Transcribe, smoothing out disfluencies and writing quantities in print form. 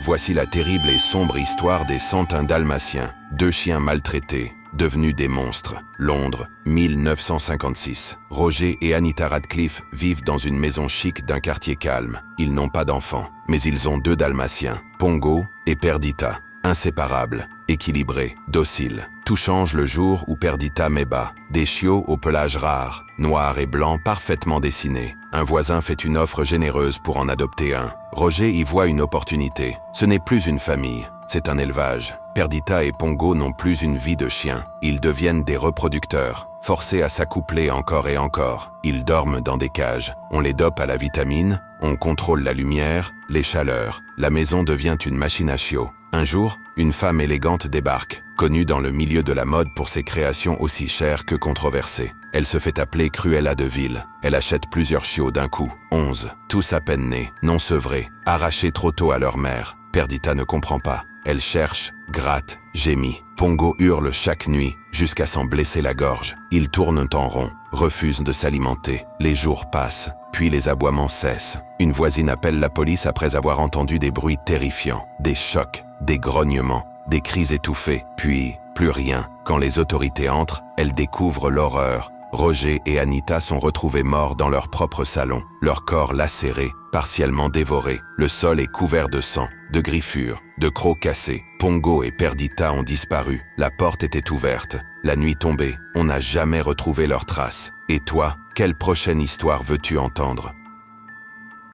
Voici la terrible et sombre histoire des Santins dalmatiens, 2 chiens maltraités, devenus des monstres. Londres, 1956. Roger et Anita Radcliffe vivent dans une maison chic d'un quartier calme. Ils n'ont pas d'enfants, mais ils ont 2 dalmatiens, Pongo et Perdita. Inséparables, équilibrés, dociles. Tout change le jour où Perdita met bas. Des chiots au pelage rare, noirs et blancs parfaitement dessinés. Un voisin fait une offre généreuse pour en adopter un. Roger y voit une opportunité. Ce n'est plus une famille, c'est un élevage. Perdita et Pongo n'ont plus une vie de chien. Ils deviennent des reproducteurs, forcés à s'accoupler encore et encore. Ils dorment dans des cages. On les dope à la vitamine, on contrôle la lumière, les chaleurs. La maison devient une machine à chiots. Un jour, une femme élégante débarque, connue dans le milieu de la mode pour ses créations aussi chères que controversées. Elle se fait appeler Cruella de Vil. Elle achète plusieurs chiots d'un coup, 11, tous à peine nés, non sevrés, arrachés trop tôt à leur mère. Perdita ne comprend pas. Elle cherche, gratte, gémit. Pongo hurle chaque nuit, jusqu'à s'en blesser la gorge. Ils tournent en rond, refusent de s'alimenter. Les jours passent, puis les aboiements cessent. Une voisine appelle la police après avoir entendu des bruits terrifiants, des chocs, des grognements, des cris étouffés, puis plus rien. Quand les autorités entrent, elles découvrent l'horreur. Roger et Anita sont retrouvés morts dans leur propre salon, leur corps lacéré, partiellement dévoré. Le sol est couvert de sang, de griffures, de crocs cassés. Pongo et Perdita ont disparu. La porte était ouverte. La nuit tombée, on n'a jamais retrouvé leurs traces. Et toi, quelle prochaine histoire veux-tu entendre ?